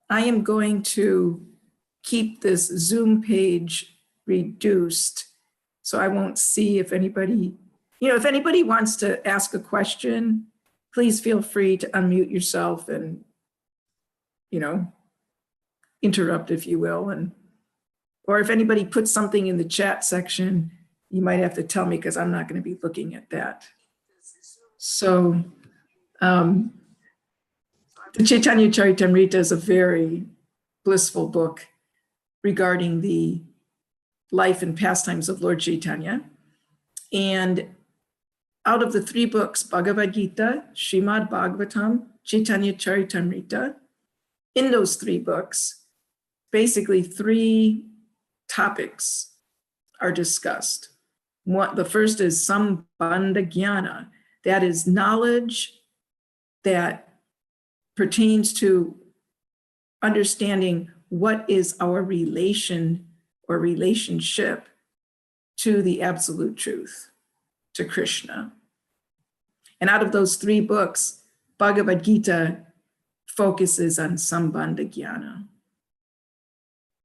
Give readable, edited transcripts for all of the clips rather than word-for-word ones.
I am going to keep this Zoom page reduced, so I won't see if anybody, if anybody wants to ask a question, please feel free to unmute yourself and, interrupt if you will. Or if anybody puts something in the chat section, you might have to tell me because I'm not going to be looking at that. So the Chaitanya Charitamrita is a very blissful book regarding the life and pastimes of Lord Chaitanya. And out of the 3 books, Bhagavad Gita, Srimad Bhagavatam, Chaitanya Charitamrita, in those 3 books, basically 3 topics are discussed. The first is Sambandha Jnana, that is knowledge that pertains to understanding what is our relation or relationship to the absolute truth, to Krishna. And out of those 3 books, Bhagavad Gita focuses on Sambandha Jnana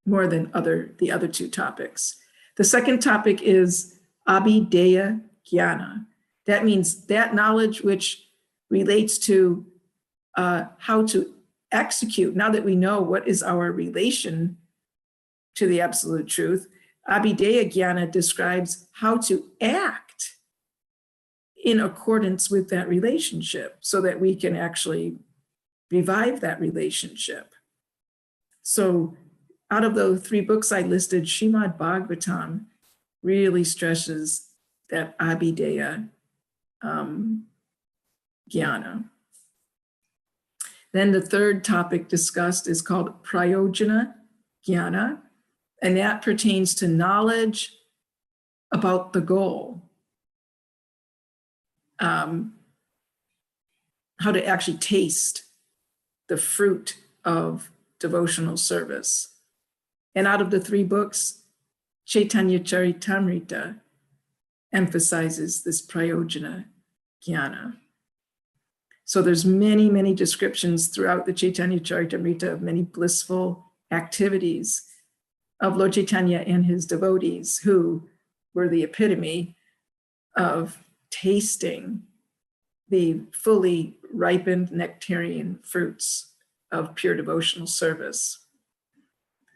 more than the other 2 topics. The second topic is Abhideya Jnana. That means that knowledge which relates to how to execute, now that we know what is our relation to the absolute truth. Abhideya Jnana describes how to act in accordance with that relationship so that we can actually revive that relationship. So out of those 3 books I listed, Srimad Bhagavatam really stresses that Abhideya Jnana. Then the third topic discussed is called Prayojana Jnana, and that pertains to knowledge about the goal. How to actually taste the fruit of devotional service. And out of the 3 books, Chaitanya Charitamrita emphasizes this Prayojana Jnana. So there's many, many descriptions throughout the Chaitanya Charitamrita of many blissful activities of Lord Chaitanya and his devotees who were the epitome of tasting the fully ripened nectarian fruits of pure devotional service.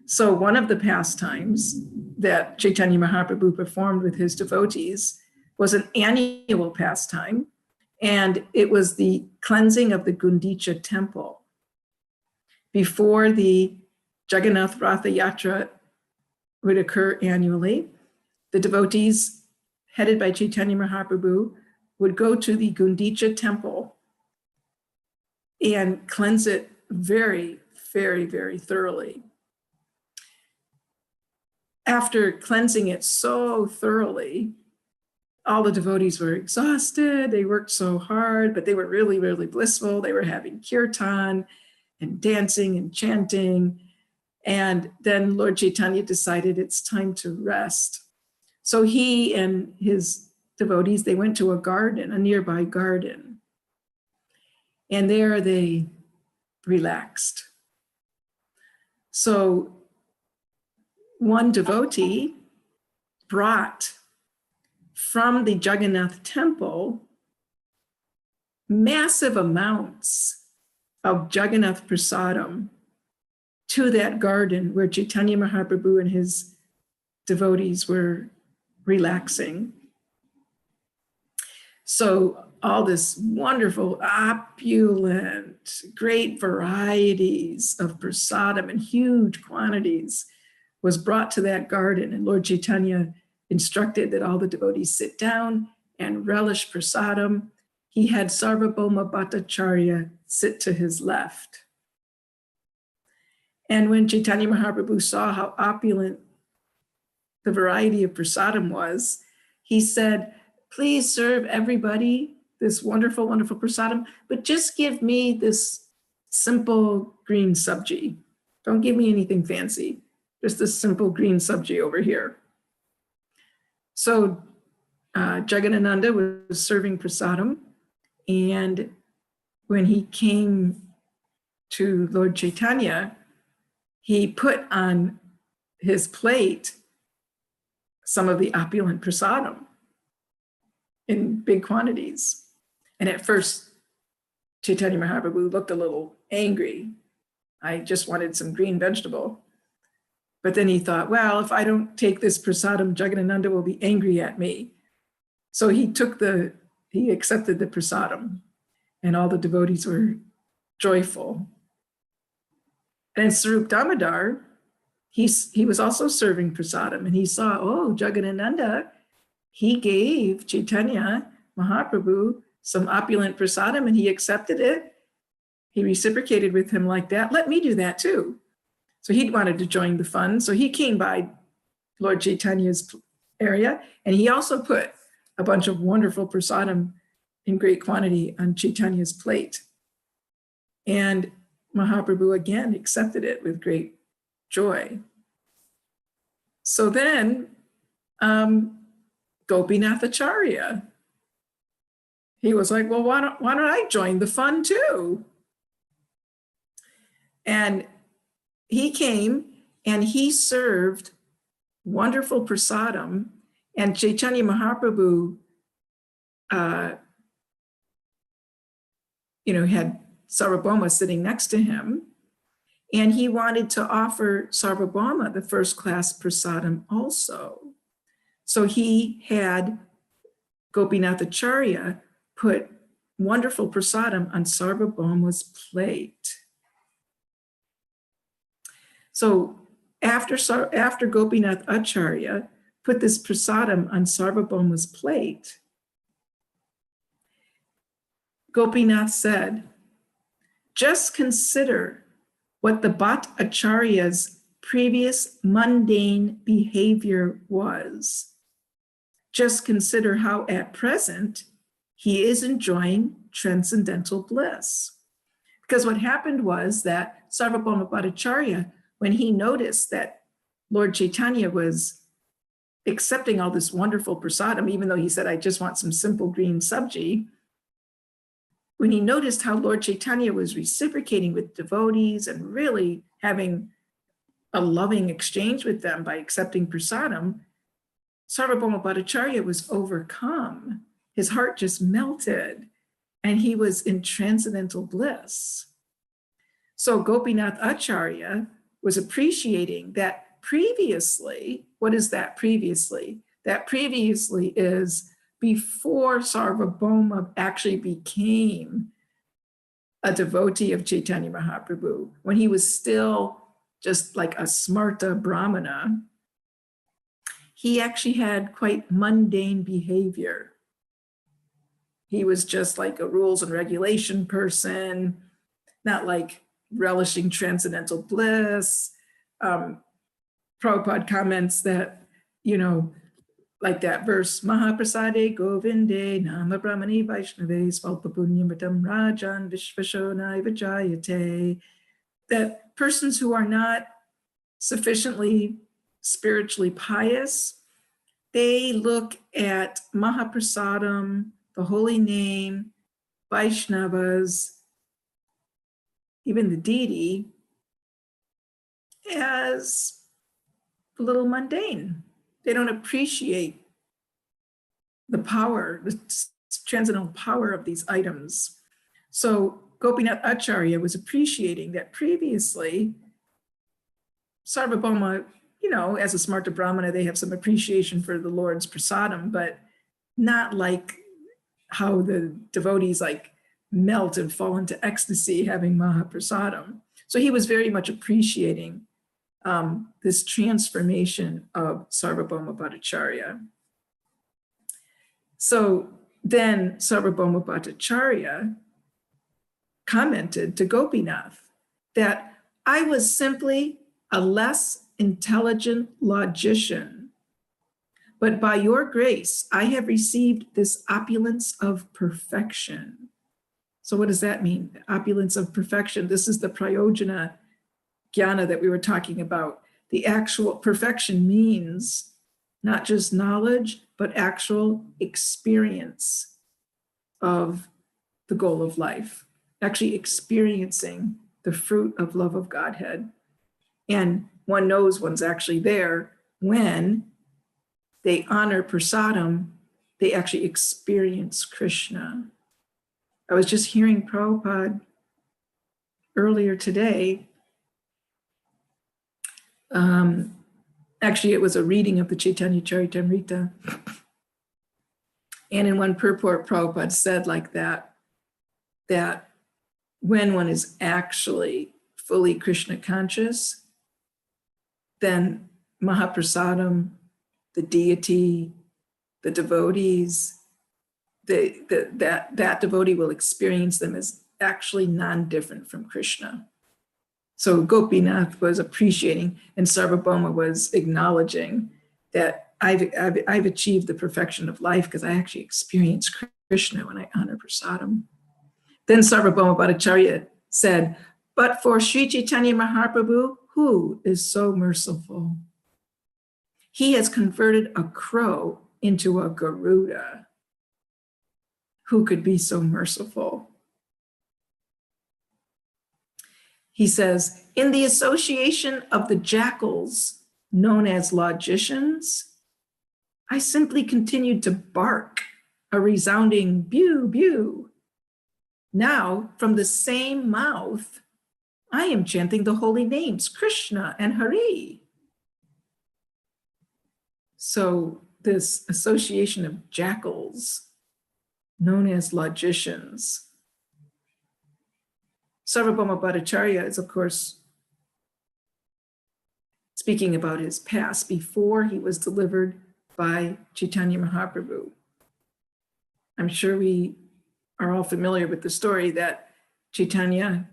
So one of the pastimes that Chaitanya Mahaprabhu performed with his devotees was an annual pastime, and it was the cleansing of the Gundicha temple. Before the Jagannath Ratha Yatra would occur annually, the devotees headed by Chaitanya Mahaprabhu would go to the Gundicha temple and cleanse it very, very, very thoroughly. After cleansing it so thoroughly, all the devotees were exhausted. They worked so hard, but they were really, really blissful. They were having kirtan and dancing and chanting. And then Lord Chaitanya decided it's time to rest. So he and his devotees, they went to a garden, a nearby garden. And there they relaxed. So one devotee brought from the Jagannath temple massive amounts of Jagannath prasadam to that garden where Chaitanya Mahaprabhu and his devotees were relaxing. So all this wonderful, opulent, great varieties of prasadam in huge quantities was brought to that garden, and Lord Chaitanya instructed that all the devotees sit down and relish prasadam. He had Sarvabhauma Bhattacharya sit to his left. And when Chaitanya Mahaprabhu saw how opulent the variety of prasadam was, he said, please serve everybody this wonderful, wonderful prasadam, but just give me this simple green sabji. Don't give me anything fancy, just this simple green sabji over here. So Jagadananda was serving prasadam, and when he came to Lord Chaitanya, he put on his plate some of the opulent prasadam in big quantities. And at first, Chaitanya Mahaprabhu looked a little angry. I just wanted some green vegetable. But then he thought, well, if I don't take this prasadam, Jagadananda will be angry at me. So he accepted the prasadam, and all the devotees were joyful. And Sarup Damodar, he was also serving prasadam, and he saw, oh, Jagadananda, he gave Chaitanya Mahaprabhu some opulent prasadam and he accepted it. He reciprocated with him like that. Let me do that too. So he wanted to join the fun. So he came by Lord Chaitanya's area, and he also put a bunch of wonderful prasadam in great quantity on Chaitanya's plate. And Mahaprabhu again accepted it with great joy. So then Gopinathacharya, he was like, well, why don't I join the fun too? And he came and he served wonderful prasadam, and Chaitanya Mahaprabhu, had Sarvabhauma sitting next to him, and he wanted to offer Sarvabhauma the first class prasadam also. So he had Gopinathacharya put wonderful prasadam on Sarvabhauma's plate. So after Gopinath Acharya put this prasadam on Sarvabhauma's plate, Gopinath said, just consider what the Bhattacharya's previous mundane behavior was. Just consider how at present he is enjoying transcendental bliss. Because what happened was that Sarvabhauma Bhattacharya, when he noticed that Lord Chaitanya was accepting all this wonderful prasadam, even though he said, I just want some simple green sabji, when he noticed how Lord Chaitanya was reciprocating with devotees and really having a loving exchange with them by accepting prasadam, Sarvabhauma Bhattacharya was overcome. His heart just melted, and he was in transcendental bliss. So Gopinath Acharya was appreciating that previously. What is that previously? That previously is before Sarvabhauma actually became a devotee of Chaitanya Mahaprabhu, when he was still just like a smarta brahmana, he actually had quite mundane behavior. He was just like a rules and regulation person, not like relishing transcendental bliss. Prabhupada comments that, like that verse, Mahaprasade Govinde Nama Brahmani Vaishnave Svalpapunyamatam Rajan Vishvashonai Vijayate, that persons who are not sufficiently spiritually pious, they look at Mahaprasadam, the holy name, Vaishnavas, even the deity, as a little mundane. They don't appreciate the power, the transcendental power of these items. So Gopinath Acharya was appreciating that previously, Sarvabhauma, as a smarta brahmana, they have some appreciation for the Lord's prasadam, but not like how the devotees like melt and fall into ecstasy having Mahaprasadam. So he was very much appreciating this transformation of Sarvabhauma Bhattacharya. So then Sarvabhauma Bhattacharya commented to Gopinath that I was simply a less intelligent logician, but by your grace, I have received this opulence of perfection. So what does that mean? The opulence of perfection. This is the prayojana jnana that we were talking about. The actual perfection means not just knowledge, but actual experience of the goal of life, actually experiencing the fruit of love of Godhead. And one knows one's actually there when they honor prasadam, they actually experience Krishna. I was just hearing Prabhupada earlier today. Actually, it was a reading of the Chaitanya Charitamrita. And in one purport, Prabhupada said like that when one is actually fully Krishna conscious, then Mahaprasadam, the deity, the devotees, that devotee will experience them as actually non-different from Krishna. So Gopinath was appreciating, and Sarvabhauma was acknowledging that I've achieved the perfection of life because I actually experience Krishna when I honor prasadam. Then Sarvabhauma Bhattacharya said, but for Sri Chaitanya Mahaprabhu, who is so merciful? He has converted a crow into a Garuda. Who could be so merciful? He says, in the association of the jackals known as logicians, I simply continued to bark a resounding bew, bew. Now, from the same mouth, I am chanting the holy names, Krishna and Hari. So this association of jackals known as logicians. Sarvabhauma Bhattacharya is, of course, speaking about his past before he was delivered by Chaitanya Mahaprabhu. I'm sure we are all familiar with the story that Chaitanya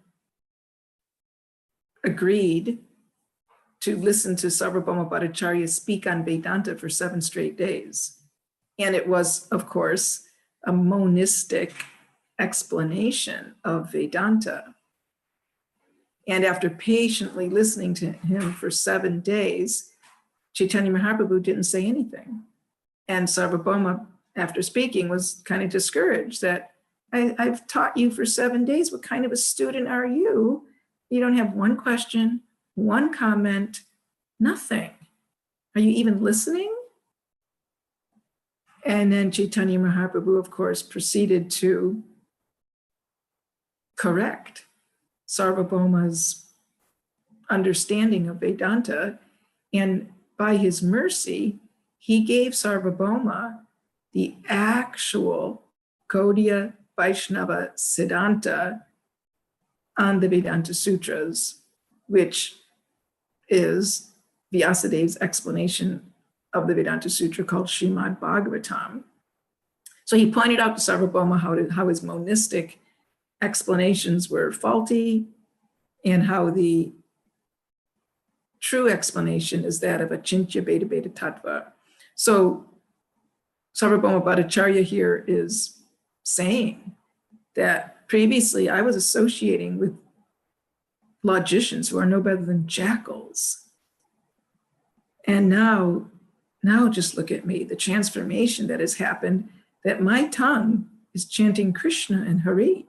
agreed to listen to Sarvabhauma Bhattacharya speak on Vedanta for 7 straight days. And it was, of course, a monistic explanation of Vedanta. And after patiently listening to him for 7 days, Chaitanya Mahaprabhu didn't say anything. And Sarvabhauma, after speaking, was kind of discouraged that I've taught you for 7 days. What kind of a student are you? You don't have one question, one comment, nothing. Are you even listening? And then Chaitanya Mahaprabhu, of course, proceeded to correct Sarvabhauma's understanding of Vedanta. And by his mercy, he gave Sarvabhauma the actual Gaudiya Vaishnava Siddhanta on the Vedanta Sutras, which is Vyasadev's explanation of the Vedanta Sutra called Srimad Bhagavatam. So he pointed out to Sarvabhauma how his monistic explanations were faulty and how the true explanation is that of Achintya Bheda Bheda Tattva. So Sarvabhauma Bhattacharya here is saying that previously I was associating with logicians who are no better than jackals. And now just look at me, the transformation that has happened, that my tongue is chanting Krishna and Hari.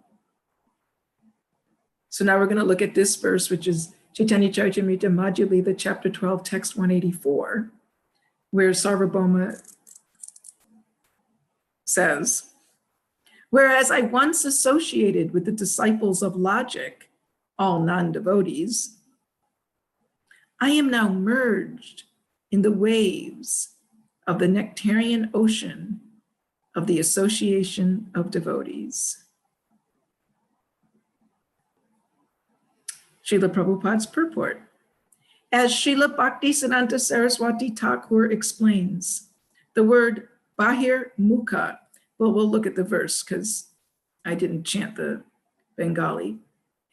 So now we're going to look at this verse, which is Chaitanya Charitamrita Madhya Lila, chapter 12, text 184, where Sarvabhauma says, whereas I once associated with the disciples of logic, all non-devotees, I am now merged in the waves of the nectarian ocean of the association of devotees. Srila Prabhupada's purport. As Srila Bhaktisiddhanta Saraswati Thakur explains, the word Bahir Mukha, well, we'll look at the verse because I didn't chant the Bengali.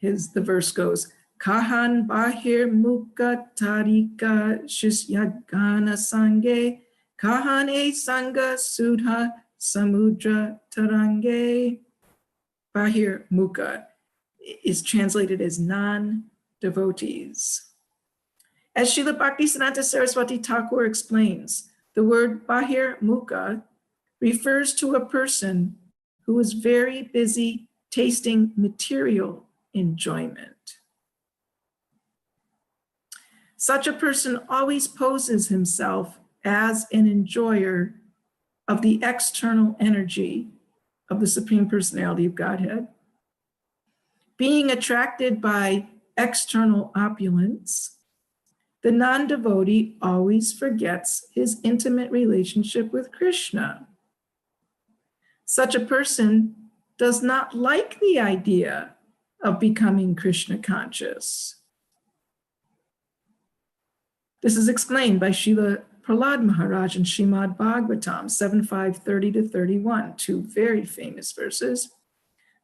The verse goes, Kahan Bahir Mukha Tarika Shishyagana Sange, Kahan E Sangha Sudha Samudra Tarange. Bahir Mukha is translated as non-devotees. As Srila Bhaktisiddhanta Saraswati Thakur explains, the word Bahir Mukha refers to a person who is very busy tasting material enjoyment. Such a person always poses himself as an enjoyer of the external energy of the Supreme Personality of Godhead. Being attracted by external opulence, the non-devotee always forgets his intimate relationship with Krishna. Such a person does not like the idea of becoming Krishna conscious. This is explained by Srila Prahlad Maharaj in Srimad Bhagavatam 7.5:30-31, two very famous verses.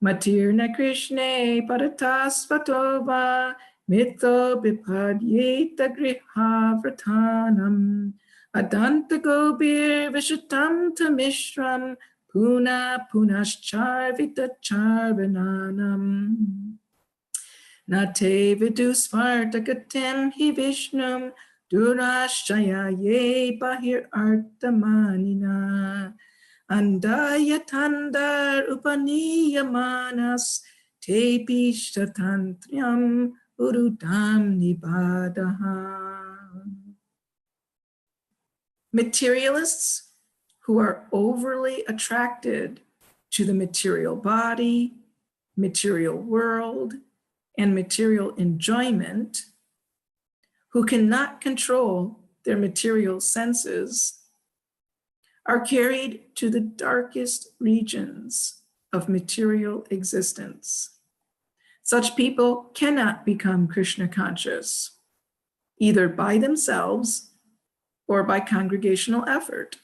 Matirna Krishne Paratasvatova Mito Bipadyeta Griha Vratanam Adanta Gobir Vishatam Tamishram Puna Punascharvita Charvananam Nate Vidusvartakatem Hi Vishnum Durashayaye Bahir Artamanina Andayatandar Upaniyamanas Tepi Shatantriam Urudam Nibadaha. Materialists who are overly attracted to the material body, material world, and material enjoyment, who cannot control their material senses, are carried to the darkest regions of material existence. Such people cannot become Krishna conscious, either by themselves or by congregational effort.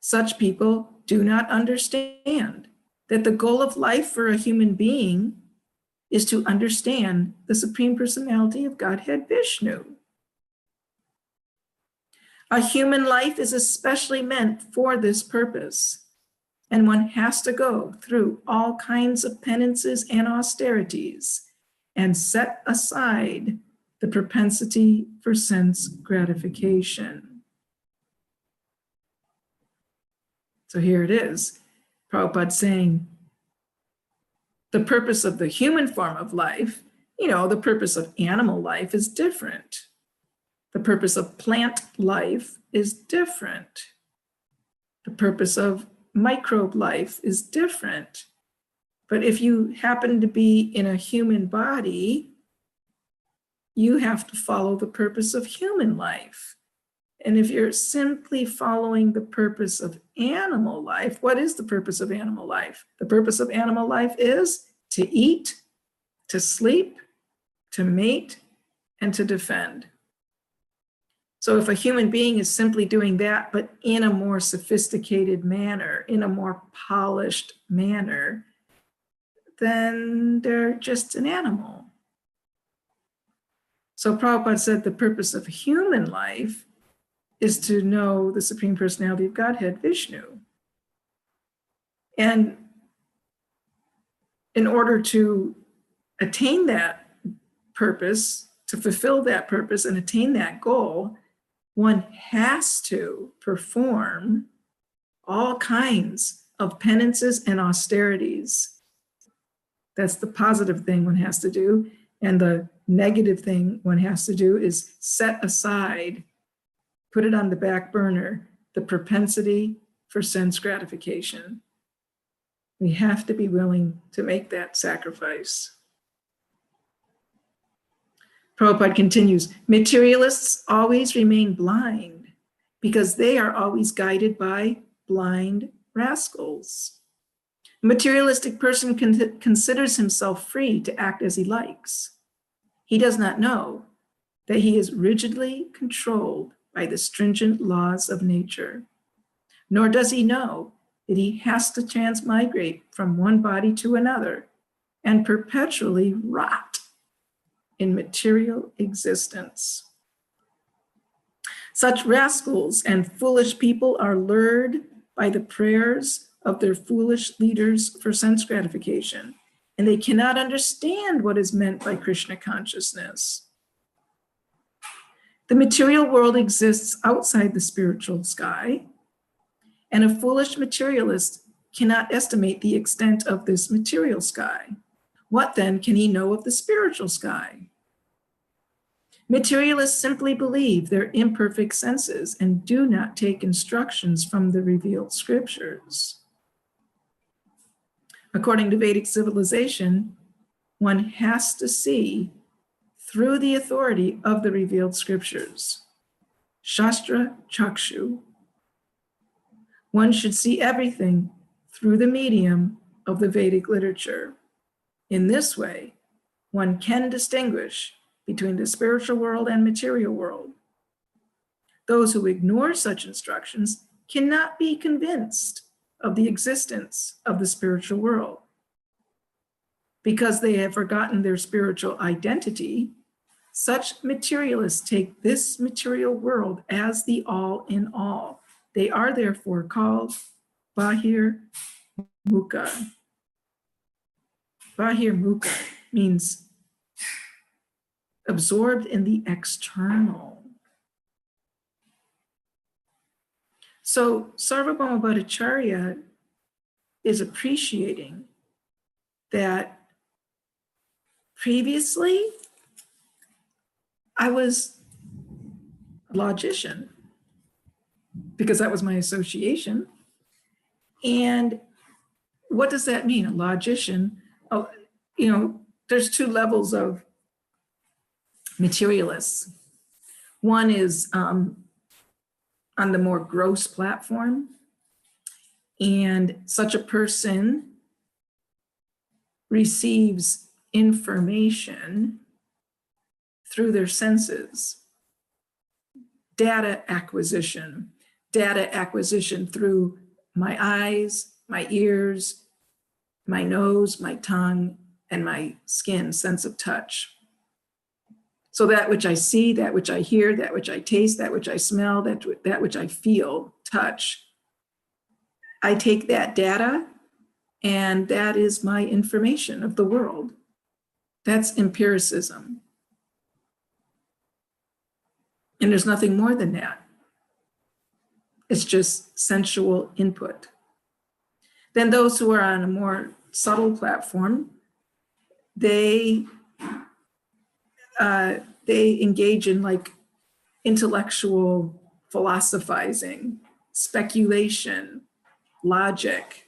Such people do not understand that the goal of life for a human being is to understand the Supreme Personality of Godhead Vishnu. A human life is especially meant for this purpose, and one has to go through all kinds of penances and austerities and set aside the propensity for sense gratification. So here it is, Prabhupada saying, the purpose of the human form of life, the purpose of animal life is different. The purpose of plant life is different. The purpose of microbe life is different. But if you happen to be in a human body, you have to follow the purpose of human life. And if you're simply following the purpose of animal life, what is the purpose of animal life? The purpose of animal life is to eat, to sleep, to mate, and to defend. So if a human being is simply doing that, but in a more sophisticated manner, in a more polished manner, then they're just an animal. So Prabhupada said the purpose of human life is to know the Supreme Personality of Godhead, Vishnu. And in order to attain that purpose, to fulfill that purpose and attain that goal, one has to perform all kinds of penances and austerities. That's the positive thing one has to do. And the negative thing one has to do is set aside, put it on the back burner, the propensity for sense gratification. We have to be willing to make that sacrifice. Prabhupada continues, materialists always remain blind because they are always guided by blind rascals. A materialistic person considers himself free to act as he likes. He does not know that he is rigidly controlled by the stringent laws of nature, nor does he know that he has to transmigrate from one body to another and perpetually rot in material existence. Such rascals and foolish people are lured by the prayers of their foolish leaders for sense gratification, and they cannot understand what is meant by Krishna consciousness. The material world exists outside the spiritual sky, and a foolish materialist cannot estimate the extent of this material sky. What then can he know of the spiritual sky? Materialists simply believe their imperfect senses and do not take instructions from the revealed scriptures. According to Vedic civilization, one has to see through the authority of the revealed scriptures. Shastra Chakshu. One should see everything through the medium of the Vedic literature. In this way, one can distinguish between the spiritual world and material world. Those who ignore such instructions cannot be convinced of the existence of the spiritual world. Because they have forgotten their spiritual identity, such materialists take this material world as the all in all. They are therefore called Bahir Mukha. Bahir Mukha means absorbed in the external. So Sarvabhauma Bhattacharya is appreciating that previously I was a logician because that was my association. And what does that mean, a logician? Oh, there's two levels of materialists. One is on the more gross platform, and such a person receives information through their senses. Data acquisition through my eyes, my ears, my nose, my tongue, and my skin, sense of touch. So that which I see, that which I hear, that which I taste, that which I smell, that which I feel, touch. I take that data, and that is my information of the world. That's empiricism. And there's nothing more than that. It's just sensual input. Then those who are on a more subtle platform, they engage in like intellectual philosophizing, speculation, logic.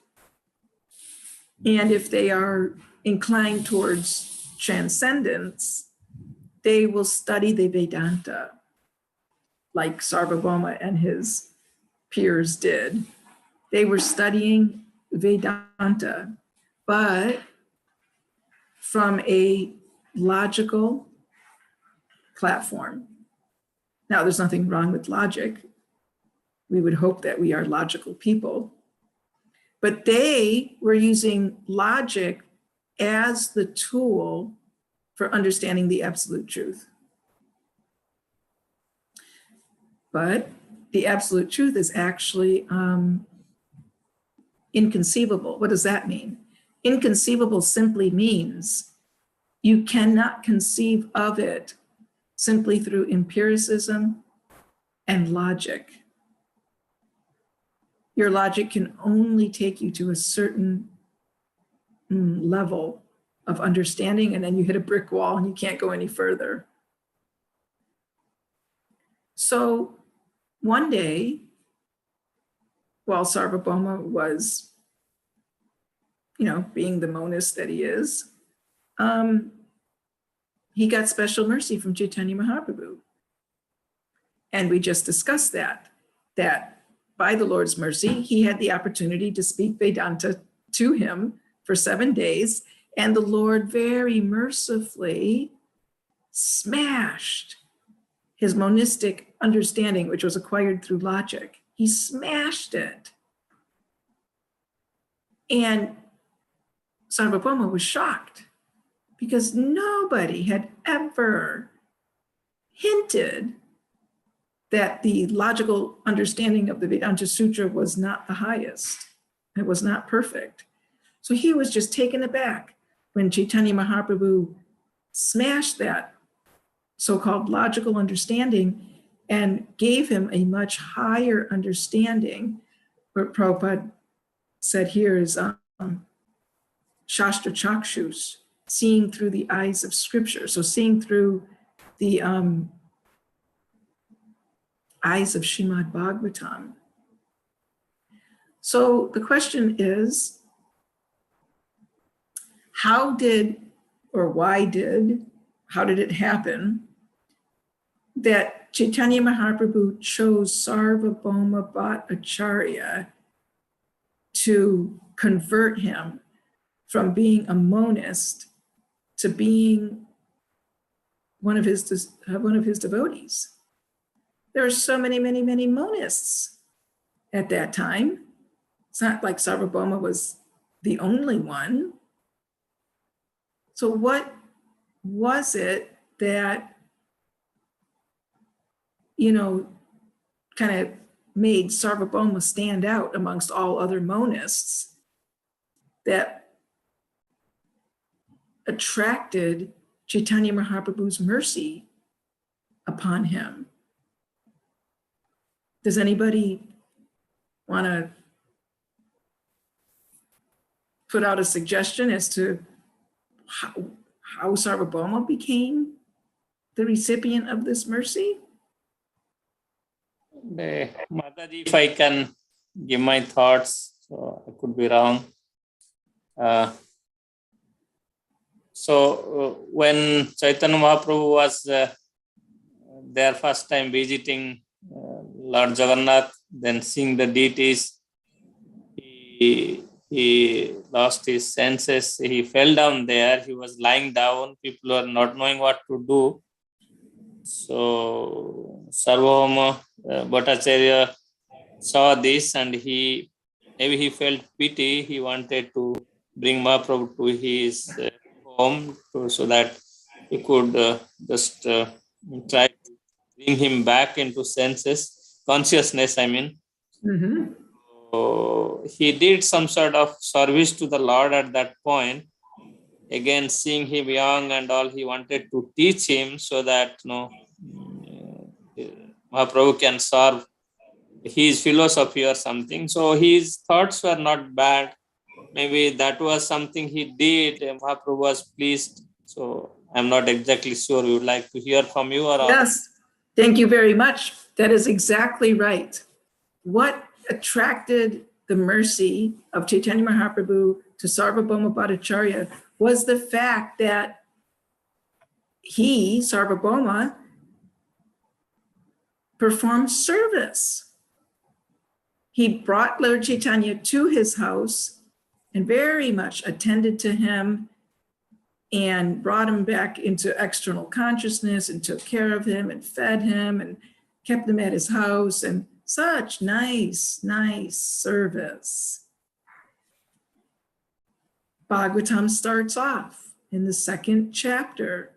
And if they are inclined towards transcendence, they will study the Vedanta, like Sarvabhauma and his peers did. They were studying Vedanta, but from a logical platform. Now, there's nothing wrong with logic. We would hope that we are logical people. But they were using logic as the tool for understanding the absolute truth. But the absolute truth is actually inconceivable. What does that mean? Inconceivable simply means you cannot conceive of it simply through empiricism and logic. Your logic can only take you to a certain level of understanding, and then you hit a brick wall and you can't go any further. So one day, while Sarvabhauma was, being the monist that he is, he got special mercy from Chaitanya Mahaprabhu. And we just discussed that by the Lord's mercy, he had the opportunity to speak Vedanta to him for 7 days, and the Lord very mercifully smashed his monistic understanding, which was acquired through logic. He smashed it. And Sarvabhauma was shocked because nobody had ever hinted that the logical understanding of the Vedanta Sutra was not the highest. It was not perfect. So he was just taken aback when Chaitanya Mahaprabhu smashed that so-called logical understanding and gave him a much higher understanding. What Prabhupada said here is Shastra Chakshus, seeing through the eyes of scripture. So seeing through the eyes of Srimad Bhagavatam. So the question is, how did it happen that Chaitanya Mahaprabhu chose Sarvabhauma Bhattacharya to convert him from being a monist to being one of his devotees? There are so many monists at that time. It's not like Sarvabhauma was the only one. So what was it that, kind of made Sarvabhauma stand out amongst all other monists that attracted Chaitanya Mahaprabhu's mercy upon him? Does anybody want to put out a suggestion as to how Sarvabhauma became the recipient of this mercy? Mataji, if I can give my thoughts, so I could be wrong. When Chaitanya Mahaprabhu was there first time visiting Lord Jagannath, then seeing the deities, he lost his senses. He fell down there. He was lying down. People were not knowing what to do. So Sarvabhauma Bhattacharya saw this, and he felt pity. He wanted to bring Mahaprabhu to his home so that he could just try to bring him back into consciousness, I mean. Mm-hmm. So he did some sort of service to the Lord at that point. Again, seeing him young and all, he wanted to teach him so that Mahaprabhu can serve his philosophy or something. So his thoughts were not bad. Maybe that was something he did. Mahaprabhu was pleased. So I'm not exactly sure. We would like to hear from you. Yes, thank you very much. That is exactly right. What attracted the mercy of Chaitanya Mahaprabhu to Sarvabhauma Bhattacharya was the fact that he, Sarvabhauma, performed service. He brought Lord Chaitanya to his house and very much attended to him and brought him back into external consciousness and took care of him and fed him and kept him at his house, and such nice service. Bhagavatam starts off in the second chapter.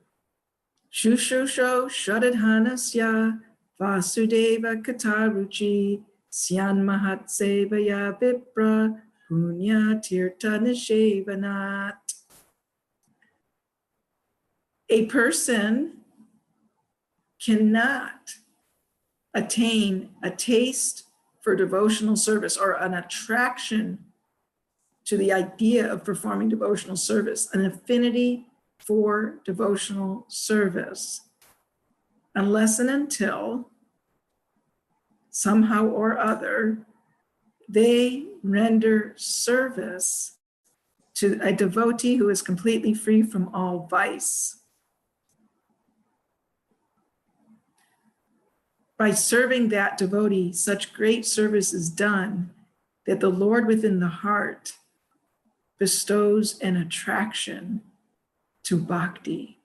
Shushusho Shradhanasya Vasudeva Kataruchi Syan Mahatsevaya Vipra Punya Tirtha Nishevanat. A person cannot attain a taste for devotional service or an attraction to the idea of performing devotional service, an affinity for devotional service, unless and until somehow or other they render service to a devotee who is completely free from all vice. By serving that devotee, such great service is done that the Lord within the heart bestows an attraction to bhakti.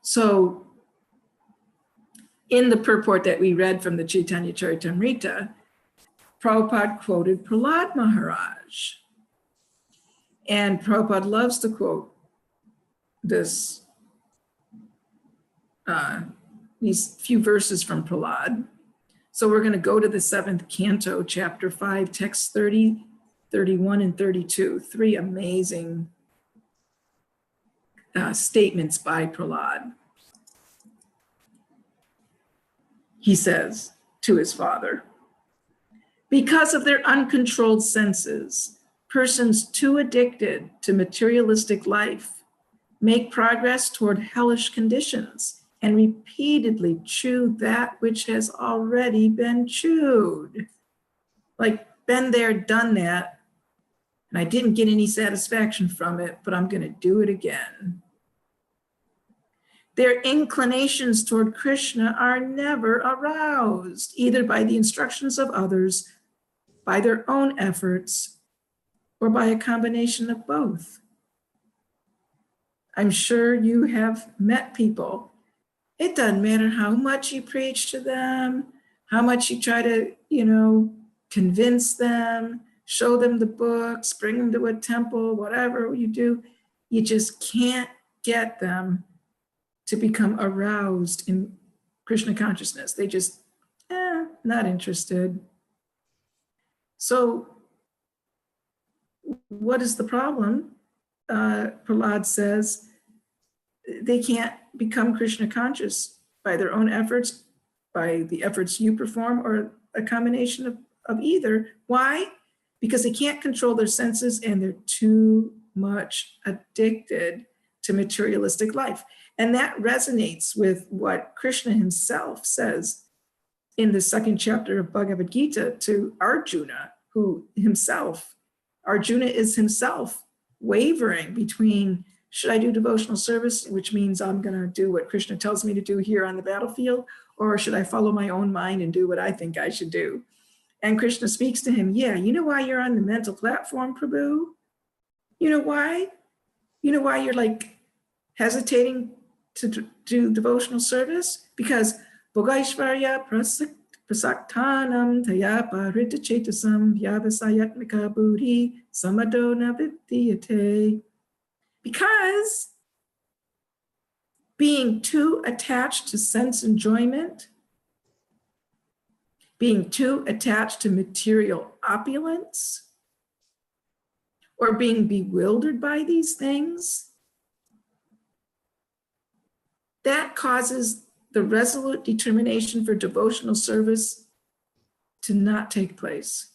So, in the purport that we read from the Chaitanya Charitamrita, Prabhupada quoted Prahlad Maharaj. And Prabhupada loves to quote these few verses from Prahlad. So we're going to go to the 7th canto, chapter 5, texts 30, 31, and 32. 3 amazing statements by Prahlad. He says to his father, because of their uncontrolled senses, persons too addicted to materialistic life make progress toward hellish conditions, and repeatedly chew that which has already been chewed. Like, been there, done that, and I didn't get any satisfaction from it, but I'm going to do it again. Their inclinations toward Krishna are never aroused, either by the instructions of others, by their own efforts, or by a combination of both. I'm sure you have met people. It doesn't matter how much you preach to them, how much you try to, convince them, show them the books, bring them to a temple, whatever you do, you just can't get them to become aroused in Krishna consciousness. They just, not interested. So what is the problem? Prahlad says, they can't become Krishna conscious by their own efforts, by the efforts you perform, or a combination of either. Why? Because they can't control their senses and they're too much addicted to materialistic life. And that resonates with what Krishna himself says in the second chapter of Bhagavad Gita to Arjuna, Arjuna is himself wavering between, should I do devotional service, which means I'm going to do what Krishna tells me to do here on the battlefield, or should I follow my own mind and do what I think I should do? And Krishna speaks to him, yeah, you know why you're on the mental platform, Prabhu? You know why? You know why you're like hesitating to do devotional service? Because Bhogaishvarya prasaktanam taya parita chetasam vyavasayatmika buddhi samadona vidyate. Because being too attached to sense enjoyment, being too attached to material opulence, or being bewildered by these things, that causes the resolute determination for devotional service to not take place.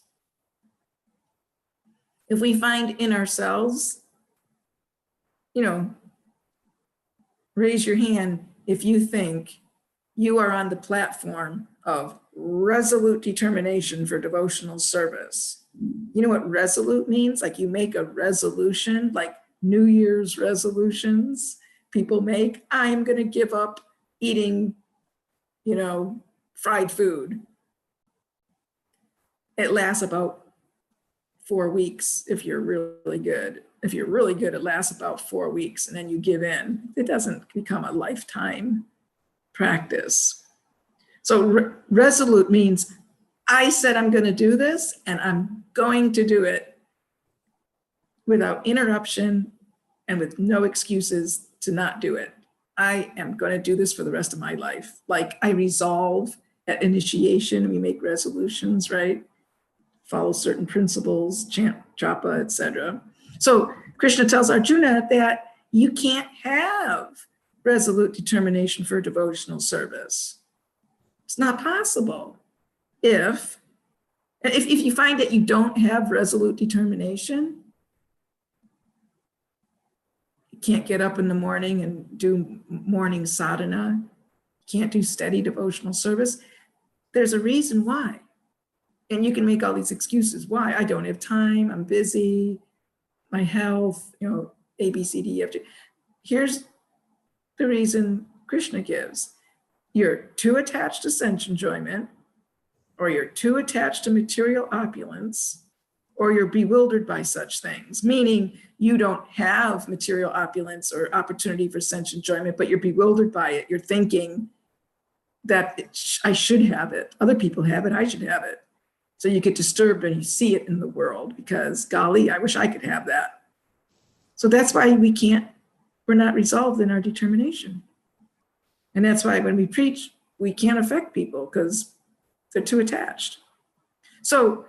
If we find in ourselves, raise your hand if you think you are on the platform of resolute determination for devotional service. You know what resolute means? Like you make a resolution, like New Year's resolutions people make. I'm going to give up eating, fried food. It lasts about 4 weeks if you're really good. If you're really good, it lasts about 4 weeks and then you give in. It doesn't become a lifetime practice. So resolute means I said I'm going to do this and I'm going to do it without interruption and with no excuses to not do it. I am going to do this for the rest of my life. Like I resolve at initiation, we make resolutions, right? Follow certain principles, chant, japa, etc. So Krishna tells Arjuna that you can't have resolute determination for devotional service. It's not possible. If you find that you don't have resolute determination, you can't get up in the morning and do morning sadhana, you can't do steady devotional service, there's a reason why. And you can make all these excuses. Why? I don't have time, I'm busy, my health, A, B, C, D, F, G. Here's the reason Krishna gives. You're too attached to sense enjoyment, or you're too attached to material opulence, or you're bewildered by such things, meaning you don't have material opulence or opportunity for sense enjoyment, but you're bewildered by it. You're thinking that I should have it. Other people have it, I should have it. So you get disturbed when you see it in the world because, golly, I wish I could have that. So that's why we're not resolved in our determination. And that's why when we preach, we can't affect people because they're too attached. So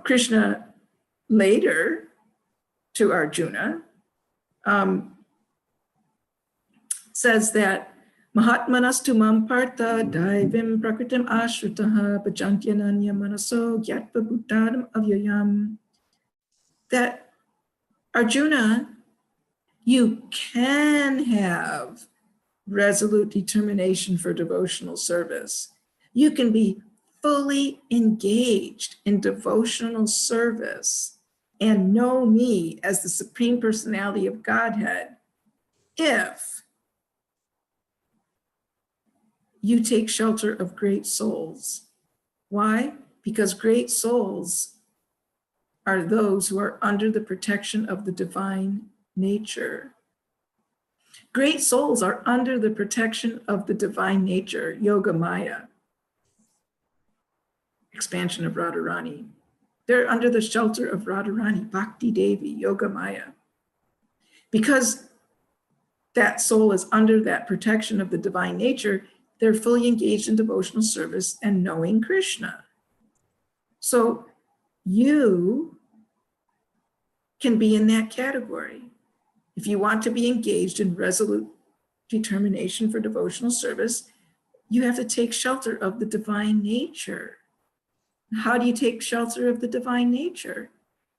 Krishna later to Arjuna says that Mahatmanastu mam partha daivim prakritim ashrutaha bhajantyananya manaso gyatva bhutanam avyayam. That Arjuna, you can have resolute determination for devotional service. You can be fully engaged in devotional service and know me as the Supreme Personality of Godhead if you take shelter of great souls. Why? Because great souls are those who are under the protection of the divine nature. Great souls are under the protection of the divine nature, Yoga Maya, expansion of Radharani. They're under the shelter of Radharani, Bhakti Devi, Yoga Maya. Because that soul is under that protection of the divine nature, they're fully engaged in devotional service and knowing Krishna. So you can be in that category. If you want to be engaged in resolute determination for devotional service, you have to take shelter of the divine nature. How do you take shelter of the divine nature?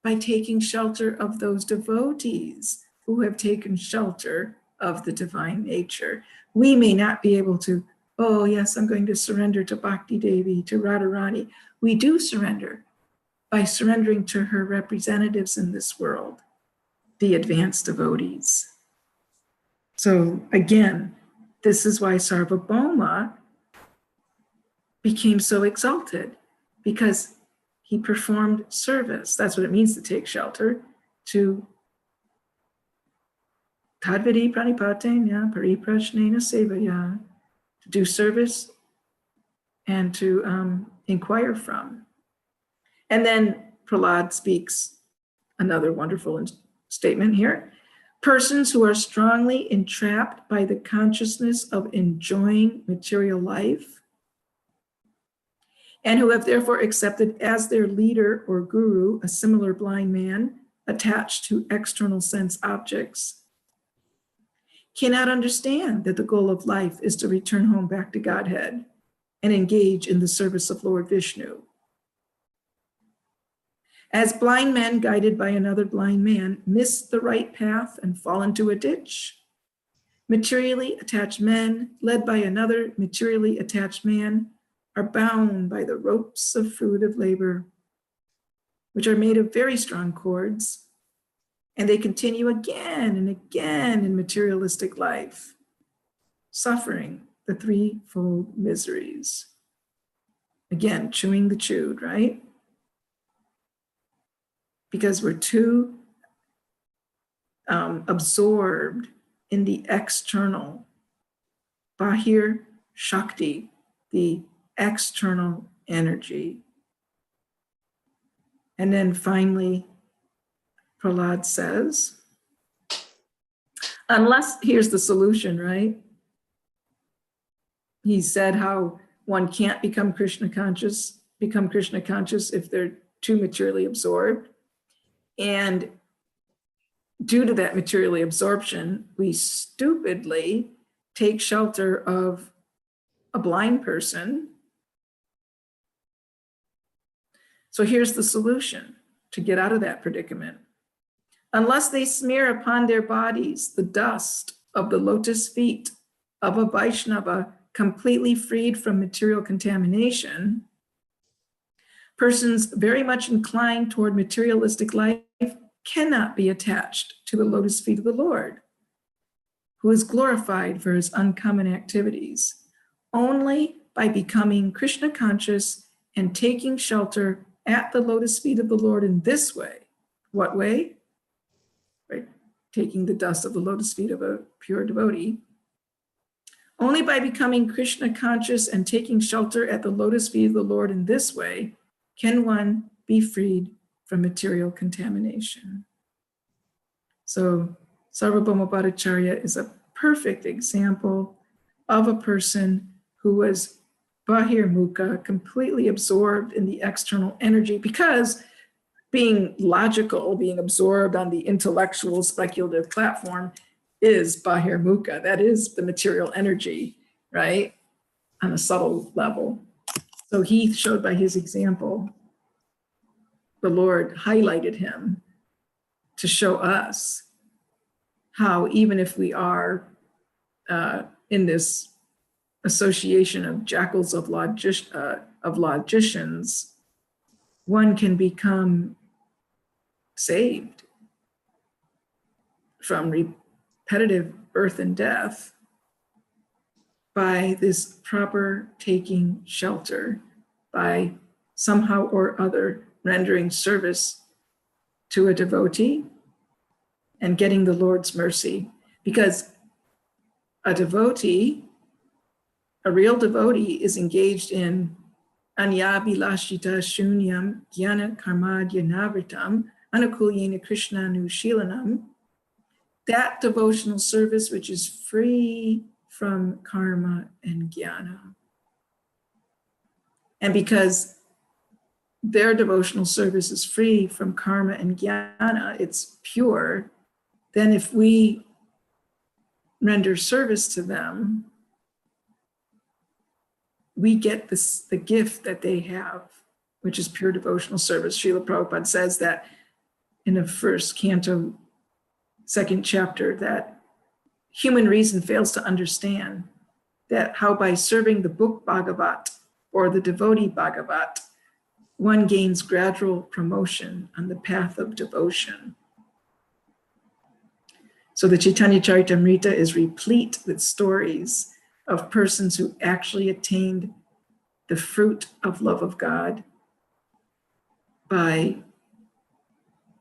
By taking shelter of those devotees who have taken shelter of the divine nature. We may not be able to, oh yes, I'm going to surrender to Bhakti Devi, to Radharani. We do surrender by surrendering to her representatives in this world, the advanced devotees. So again, this is why Sarvabhauma became so exalted, because he performed service. That's what it means to take shelter, to tadvidi pranipatenya pariprashnena sevaya, to do service and to inquire from. And then Prahlad speaks another wonderful statement here. Persons who are strongly entrapped by the consciousness of enjoying material life and who have therefore accepted as their leader or guru a similar blind man attached to external sense objects cannot understand that the goal of life is to return home back to Godhead and engage in the service of Lord Vishnu. As blind men guided by another blind man miss the right path and fall into a ditch, materially attached men led by another materially attached man are bound by the ropes of fruitive labor, which are made of very strong cords, and they continue again and again in materialistic life, suffering the threefold miseries. Again, chewing the chewed, right? Because we're too absorbed in the external, Bahir Shakti, the external energy. And then finally, Prahlad says, unless, here's the solution, right? He said how one can't become Krishna conscious if they're too materially absorbed. And due to that materially absorption, we stupidly take shelter of a blind person. So here's the solution to get out of that predicament. Unless they smear upon their bodies the dust of the lotus feet of a Vaishnava completely freed from material contamination, persons very much inclined toward materialistic life cannot be attached to the lotus feet of the Lord, who is glorified for his uncommon activities. Only by becoming Krishna conscious and taking shelter at the lotus feet of the Lord in this way. What way? Right, taking the dust of the lotus feet of a pure devotee. Only by becoming Krishna conscious and taking shelter at the lotus feet of the Lord in this way can one be freed from material contamination. So Sarvabhauma Bhattacharya is a perfect example of a person who was bahirmukha, completely absorbed in the external energy, because being logical, being absorbed on the intellectual speculative platform is bahirmukha. That is the material energy, right? On a subtle level. So he showed by his example, the Lord highlighted him to show us how even if we are in this association of jackals of logicians, one can become saved from repetitive birth and death by this proper taking shelter, by somehow or other rendering service to a devotee and getting the Lord's mercy. Because a devotee, a real devotee, is engaged in anyabhilashita shunyam jnana karmadya navritam anukulyena krishnanushilanam, that devotional service which is free from karma and jnana. And because their devotional service is free from karma and jnana, it's pure, then if we render service to them, we get the gift that they have, which is pure devotional service. Srila Prabhupada says that in the first canto, second chapter, that human reason fails to understand that how by serving the book Bhagavat or the devotee Bhagavat, one gains gradual promotion on the path of devotion. So the Chaitanya Charitamrita is replete with stories of persons who actually attained the fruit of love of God by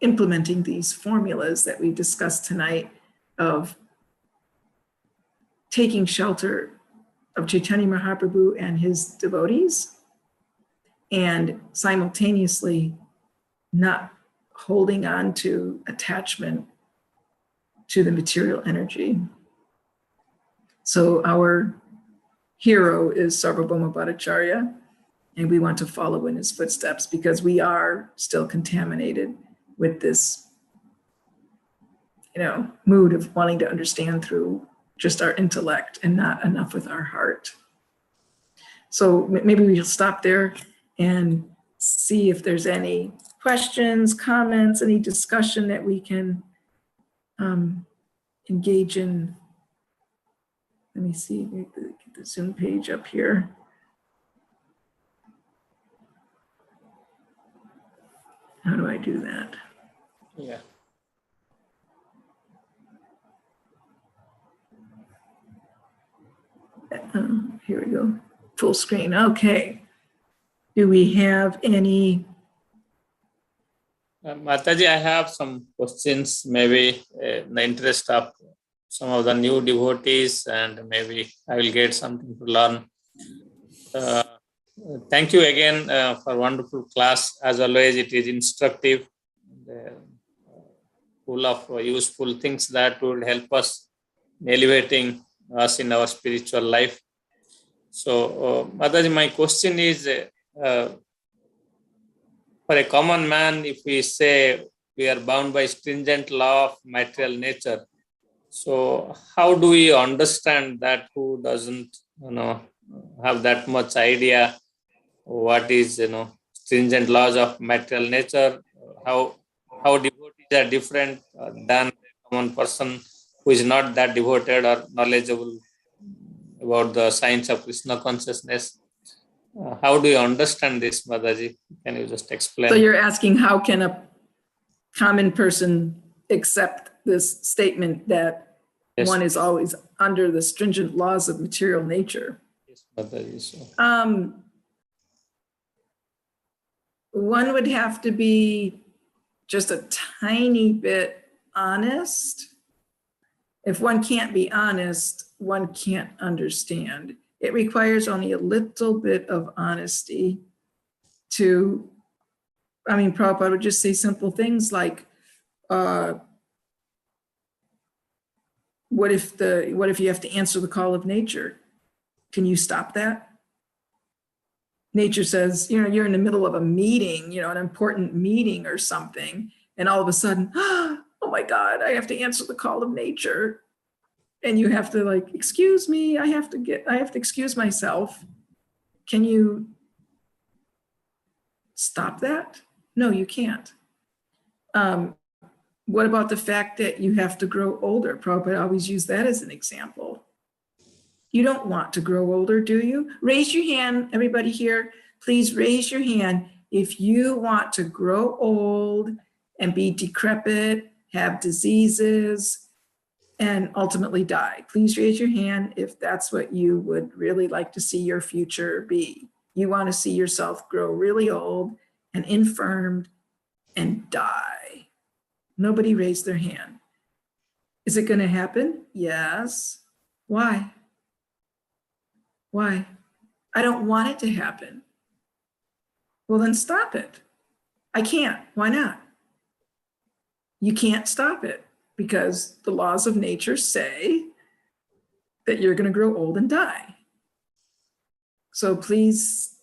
implementing these formulas that we discussed tonight of taking shelter of Chaitanya Mahaprabhu and his devotees, and simultaneously not holding on to attachment to the material energy. So our hero is Sarvabhauma Bhattacharya, and we want to follow in his footsteps because we are still contaminated with this, mood of wanting to understand through just our intellect and not enough with our heart. So maybe we'll stop there and see if there's any questions, comments, any discussion that we can engage in. Let me see, get the Zoom page up here. How do I do that? Yeah. Here we go, full screen, okay. Do we have any? Mataji, I have some questions, maybe in the interest of some of the new devotees, and maybe I will get something to learn. Thank you again for wonderful class. As always, it is instructive, full of useful things that will help us in elevating us in our spiritual life. So, Mataji, my question is, for a common man, if we say we are bound by stringent law of material nature, so how do we understand that who doesn't, have that much idea what is, stringent laws of material nature? How devotees are different than a common person who is not that devoted or knowledgeable about the science of Krishna consciousness? How do you understand this, Mataji? Can you just explain? So you're asking how can a common person accept this statement that Yes. one is always under the stringent laws of material nature? Yes, Mataji. So, one would have to be just a tiny bit honest. If one can't be honest, one can't understand. It requires only a little bit of honesty to, Prabhupada would just say simple things like, what if you have to answer the call of nature? Can you stop that? Nature says, you're in the middle of a meeting, an important meeting or something, and all of a sudden, oh my God, I have to answer the call of nature. And you have to excuse me, I have to excuse myself. Can you stop that? No, you can't. What about the fact that you have to grow older? Prabhupada always used that as an example. You don't want to grow older, do you? Raise your hand, everybody here. Please raise your hand if you want to grow old and be decrepit, have diseases, and ultimately die. Please raise your hand if that's what you would really like to see your future be. You want to see yourself grow really old and infirmed and die. Nobody raised their hand. Is it going to happen? Yes. Why? Why? I don't want it to happen. Well, then stop it. I can't. Why not? You can't stop it because the laws of nature say that you're going to grow old and die. So please,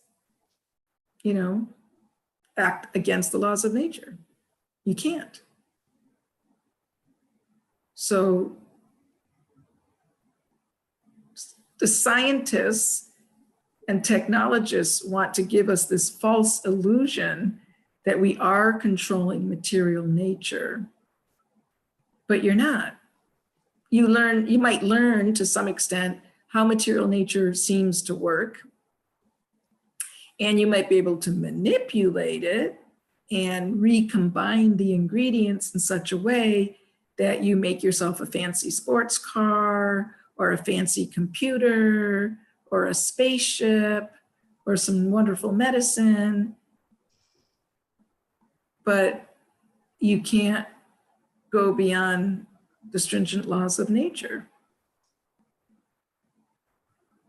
act against the laws of nature. You can't. So the scientists and technologists want to give us this false illusion that we are controlling material nature, but you're not. You might learn to some extent how material nature seems to work, and you might be able to manipulate it and recombine the ingredients in such a way that you make yourself a fancy sports car or a fancy computer or a spaceship or some wonderful medicine. But you can't go beyond the stringent laws of nature.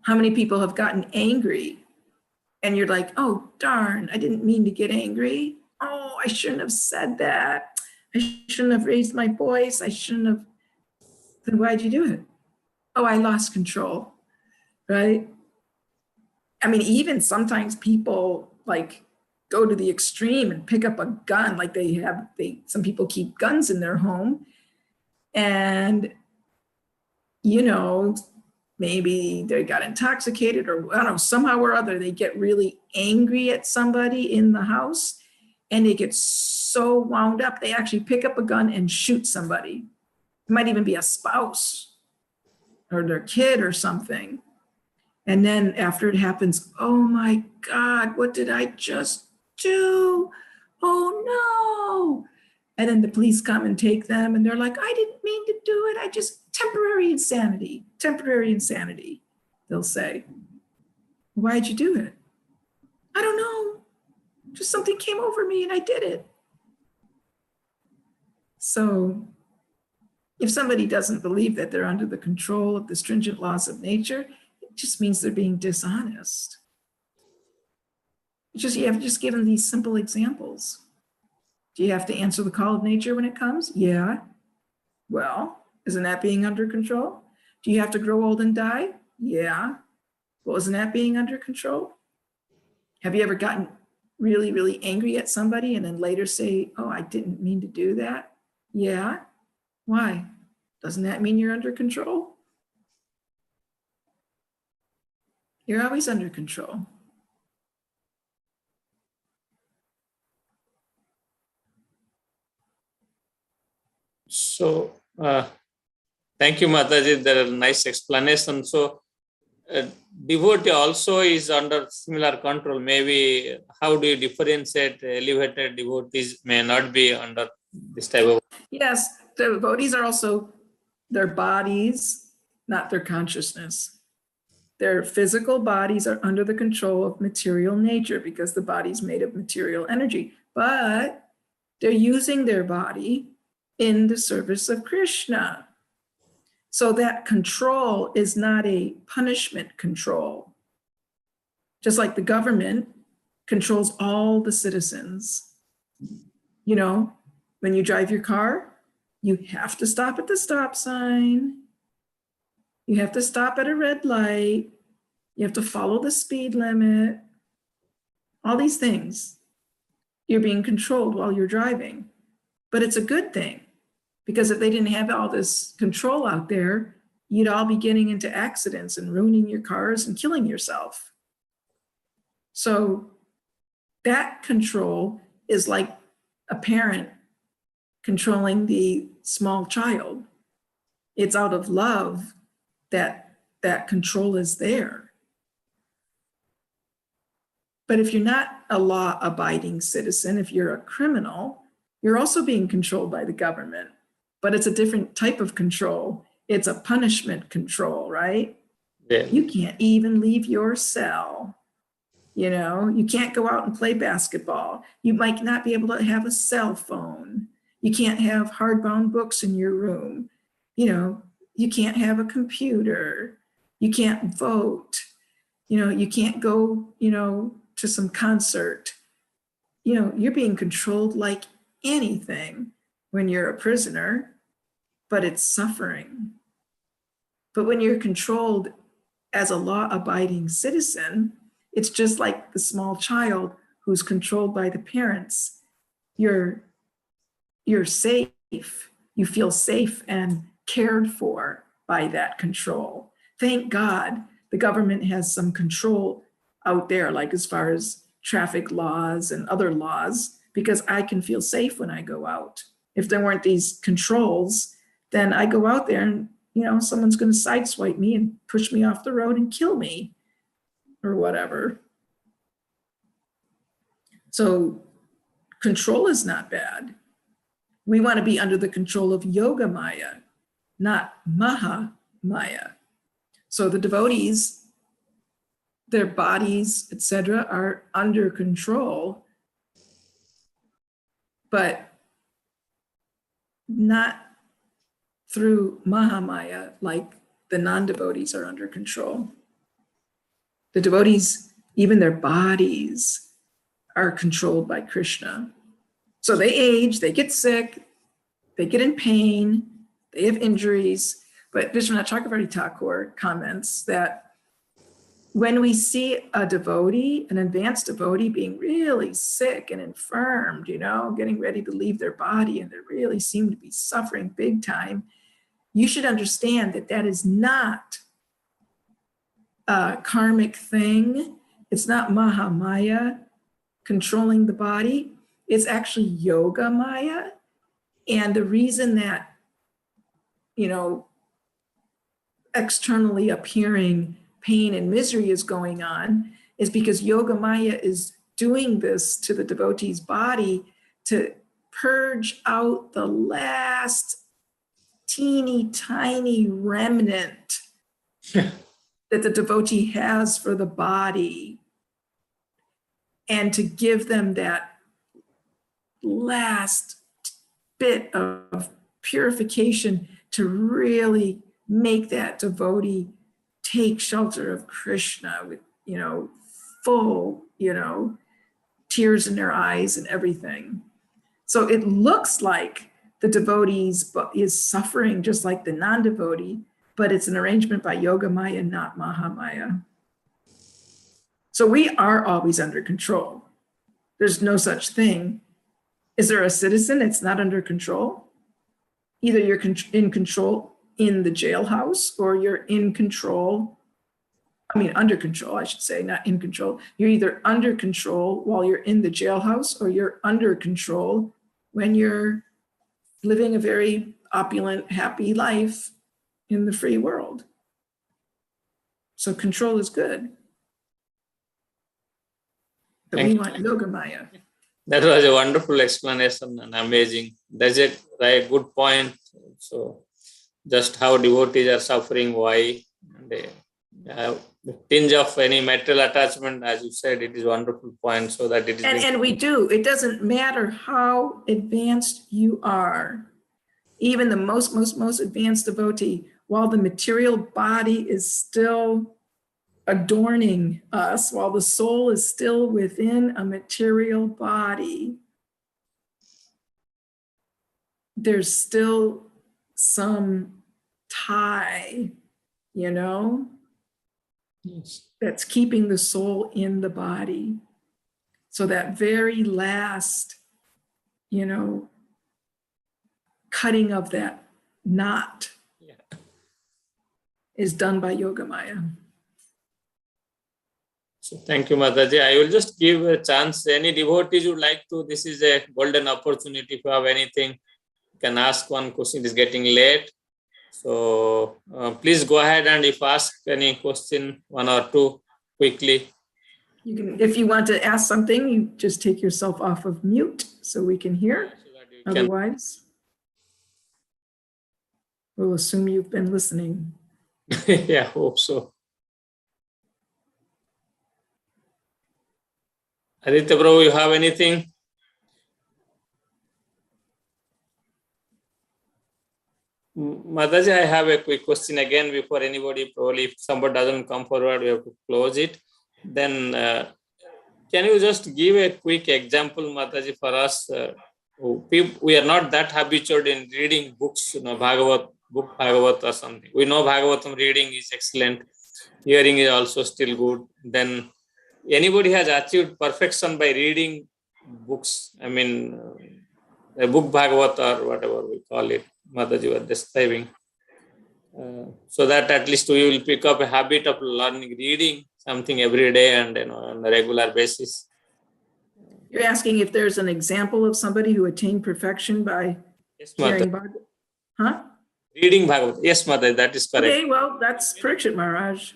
How many people have gotten angry and you're like, oh, darn, I didn't mean to get angry. Oh, I shouldn't have said that. I shouldn't have raised my voice. I shouldn't have. Then why'd you do it? Oh, I lost control, right? I mean, even sometimes people like go to the extreme and pick up a gun, like some people keep guns in their home. And, maybe they got intoxicated or I don't know, somehow or other, they get really angry at somebody in the house and they get so wound up, they actually pick up a gun and shoot somebody. It might even be a spouse or their kid or something. And then after it happens, oh my God, what did I just do? Oh no. And then the police come and take them and they're like, I didn't mean to do it. I just, temporary insanity, they'll say. Why'd you do it? I don't know. Just something came over me and I did it. So if somebody doesn't believe that they're under the control of the stringent laws of nature, it just means they're being dishonest. You have to just give them these simple examples. Do you have to answer the call of nature when it comes? Yeah. Well, isn't that being under control? Do you have to grow old and die? Yeah. Well, isn't that being under control? Have you ever gotten really, really angry at somebody and then later say, oh, I didn't mean to do that? Yeah. Why? Doesn't that mean you're under control? You're always under control. So, thank you, Mataji. There are nice explanation. So, devotee also is under similar control. Maybe how do you differentiate elevated devotees may not be under this type of? Yes, the devotees are also their bodies, not their consciousness. Their physical bodies are under the control of material nature because the body's made of material energy, but they're using their body in the service of Krishna. So that control is not a punishment control. Just like the government controls all the citizens. When you drive your car, you have to stop at the stop sign. You have to stop at a red light. You have to follow the speed limit. All these things. You're being controlled while you're driving. But it's a good thing. Because if they didn't have all this control out there, you'd all be getting into accidents and ruining your cars and killing yourself. So that control is like a parent controlling the small child. It's out of love that that control is there. But if you're not a law-abiding citizen, if you're a criminal, you're also being controlled by the government. But it's a different type of control. It's a punishment control, right? Yeah. You can't even leave your cell. You know, you can't go out and play basketball. You might not be able to have a cell phone. You can't have hardbound books in your room. You know, you can't have a computer. You can't vote. You know, you can't go, you know, to some concert. You know, you're being controlled like anything when you're a prisoner, but it's suffering. But when you're controlled as a law-abiding citizen, it's just like the small child who's controlled by the parents. You're safe. You feel safe and cared for by that control. Thank God the government has some control out there, like as far as traffic laws and other laws, because I can feel safe when I go out. If there weren't these controls, then I go out there and, you know, someone's going to sideswipe me and push me off the road and kill me or whatever. So control is not bad. We want to be under the control of Yoga Maya, not Maha Maya. So the devotees, their bodies, etc., are under control, but not through Mahamaya like the non-devotees are under control. The devotees, even their bodies, are controlled by Krishna. So they age, they get sick, they get in pain, they have injuries. But Vishwanath Chakravarti Thakur comments that when we see a devotee, an advanced devotee, being really sick and infirmed, you know, getting ready to leave their body, and they really seem to be suffering big time, you should understand that that is not a karmic thing. It's not Mahamaya controlling the body. It's actually Yoga Maya. And the reason that, you know, externally appearing pain and misery is going on is because Yoga Maya is doing this to the devotee's body to purge out the last teeny tiny remnant that the devotee has for the body, and to give them that last bit of purification to really make that devotee take shelter of Krishna with, you know, full, you know, tears in their eyes and everything. So it looks like the devotees is suffering just like the non-devotee, but it's an arrangement by Yoga Maya, not Mahamaya. So we are always under control. There's no such thing. Is there a citizen that's not under control? Either you're in control in the jailhouse, or you're in control, under control, I should say, not in control. You're either under control while you're in the jailhouse, or you're under control when you're living a very opulent, happy life in the free world. So control is good. But we want Yoga Maya. That was a wonderful explanation and amazing. That's a right, good point. So just how devotees are suffering, why, and the tinge of any material attachment, as you said, it is a wonderful point. So that it is. And we do. It doesn't matter how advanced you are. Even the most advanced devotee, while the material body is still adorning us, while the soul is still within a material body, there's still some tie, you know, Yes. that's keeping the soul in the body. So that very last, you know, cutting of that knot is done by Yoga Maya. So thank you, Mataji. I will just give a chance. Any devotees would like to, this is a golden opportunity. If you have anything, you can ask one question. It is getting late. So please go ahead, and if ask any question, one or two quickly. You can, if you want to ask something, you just take yourself off of mute so we can hear. So that you can, Otherwise, we'll assume you've been listening. yeah, hope so. Aditya Prabhu, you have anything? Mataji, I have a quick question again before anybody, probably if somebody doesn't come forward, we have to close it. Then can you just give a quick example, Mataji, for us? We are not that habituated in reading books, book Bhagavat or something. We know Bhagavatam reading is excellent. Hearing is also still good. Then anybody has achieved perfection by reading books. I mean, a book Bhagavat or whatever we call it, Mataji was describing. So that at least we will pick up a habit of learning, reading something every day and on a regular basis. You're asking if there's an example of somebody who attained perfection by Yes, hearing Mataji. Bhagavad? Huh? Reading Bhagavad. Yes, Mataji, that is correct. Okay, well, that's Parikshit Maharaj.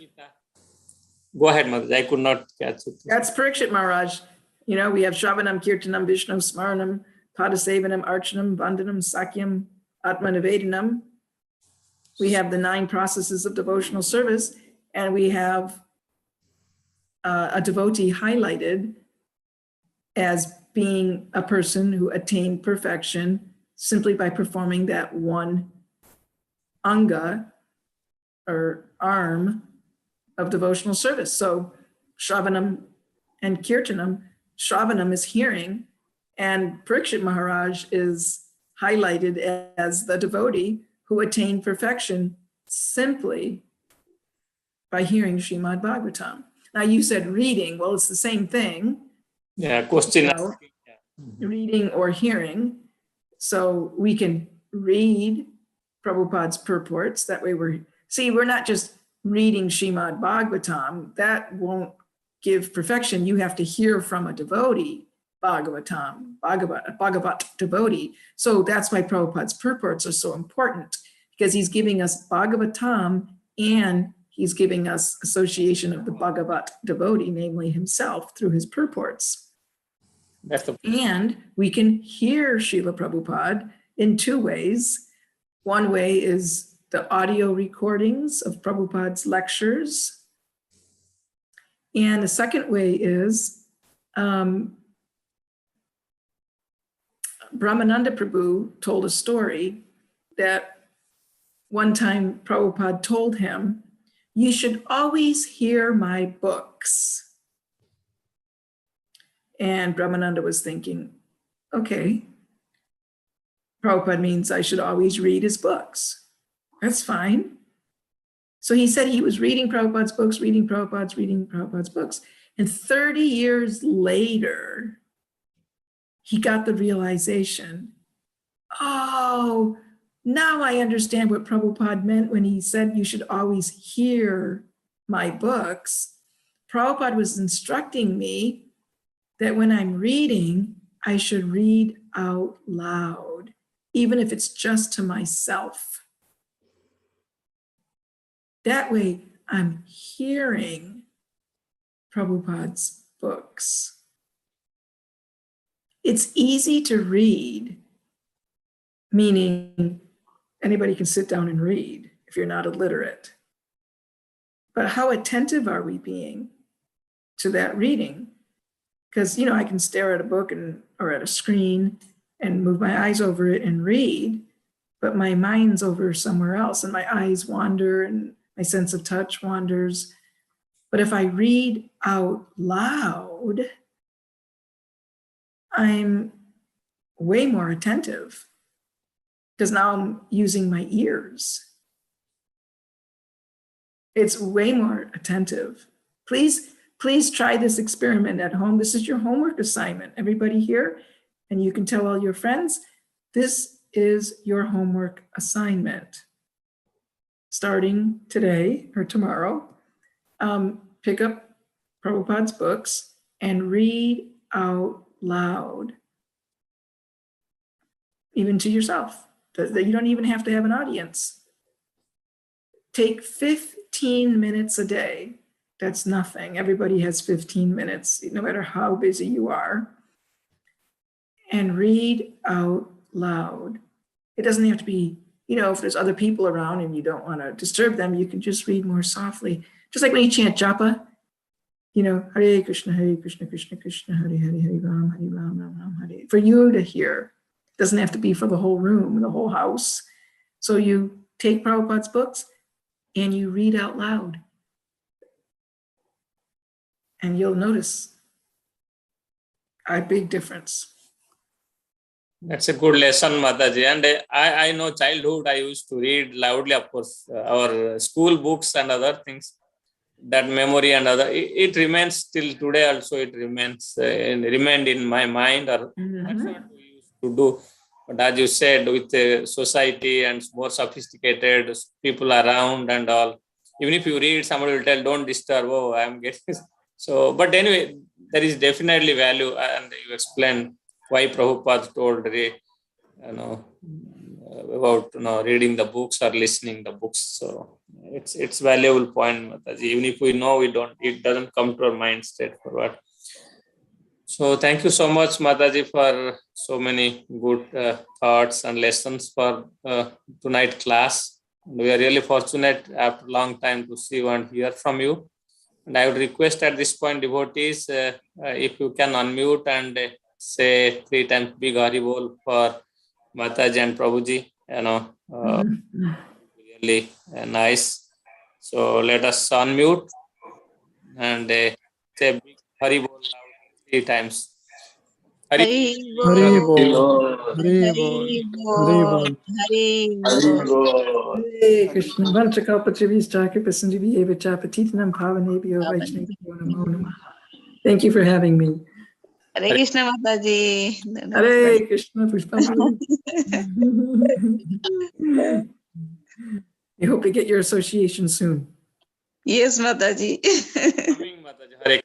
Go ahead, Mataji. I could not catch it. That's Parikshit Maharaj. You know, we have Shravanam, Kirtanam, Vishnu, Smaranam, Padasevanam, Archanam, Vandanam, Sakyam, Atmanavedanam. We have the 9 processes of devotional service, and we have a devotee highlighted as being a person who attained perfection simply by performing that one anga or arm of devotional service. So Shravanam and Kirtanam, Shravanam is hearing, and Parikshit Maharaj is highlighted as the devotee who attained perfection simply by hearing Srimad Bhagavatam. Now you said reading, well, it's the same thing. Yeah, question. You know, reading or hearing. So we can read Prabhupada's purports. That way we're not just reading Srimad Bhagavatam. That won't give perfection. You have to hear from a devotee, Bhagavat devotee. So that's why Prabhupada's purports are so important, because he's giving us Bhagavatam and he's giving us association of the Bhagavat devotee, namely himself, through his purports. And we can hear Srila Prabhupada in 2 ways. One way is the audio recordings of Prabhupada's lectures. And the second way is Brahmananda Prabhu told a story that one time Prabhupada told him, "You should always hear my books." And Brahmananda was thinking, okay, Prabhupada means I should always read his books. That's fine. So he said he was reading Prabhupada's books, reading Prabhupada's books. And 30 years later, he got the realization, oh, now I understand what Prabhupada meant when he said you should always hear my books. Prabhupada was instructing me that when I'm reading, I should read out loud, even if it's just to myself. That way, I'm hearing Prabhupada's books. It's easy to read, meaning anybody can sit down and read if you're not illiterate. But how attentive are we being to that reading? Because, I can stare at a book or at a screen and move my eyes over it and read, but my mind's over somewhere else and my eyes wander and my sense of touch wanders. But if I read out loud, I'm way more attentive because now I'm using my ears. It's way more attentive. Please try this experiment at home. This is your homework assignment. Everybody here, and you can tell all your friends, this is your homework assignment. Starting today or tomorrow, pick up Prabhupada's books and read out loud, even to yourself. You don't even have to have an audience. take 15 minutes a day. That's nothing. Everybody has 15 minutes, no matter how busy you are. And read out loud. It doesn't have to be, if there's other people around and you don't want to disturb them, you can just read more softly. Just like when you chant japa, Hare Krishna, Krishna Krishna, Hare Hare, Hare Ram, Ram Ram, Hare. For you to hear. It doesn't have to be for the whole room, the whole house. So you take Prabhupada's books and you read out loud. And you'll notice a big difference. That's a good lesson, Mataji. And I know childhood, I used to read loudly, of course, our school books and other things. That memory and other, it remains till today also, it remained in my mind, or that's what we used to do. But as you said, with the society and more sophisticated people around and all, even if you read, somebody will tell, don't disturb, oh, I'm getting this. So, but anyway, there is definitely value, and you explained why Prabhupada told, about reading the books or listening the books. So it's valuable point, Mataji. Even if we know, it doesn't come to our mind straightforward. So thank you so much, Mataji, for so many good thoughts and lessons for tonight class. We are really fortunate after a long time to see and hear from you. And I would request at this point, devotees, if you can unmute and say 3 times big Haribol for Mataji and Prabhuji, really nice. So let us unmute and say big Haribol loud 3 times. Hari Haribol. Haribol. Hare Krishna, Vanchakalpacharista, Kripasindhi Evacha, Patitanam Pavanebhyo, Vaishnavyo Namo Namaha. Thank you for having me. Hare Krishna Mataji. Hare Krishna, Pushpanjali. I hope to get your association soon. Yes, Mataji. Coming, Mataji. Hare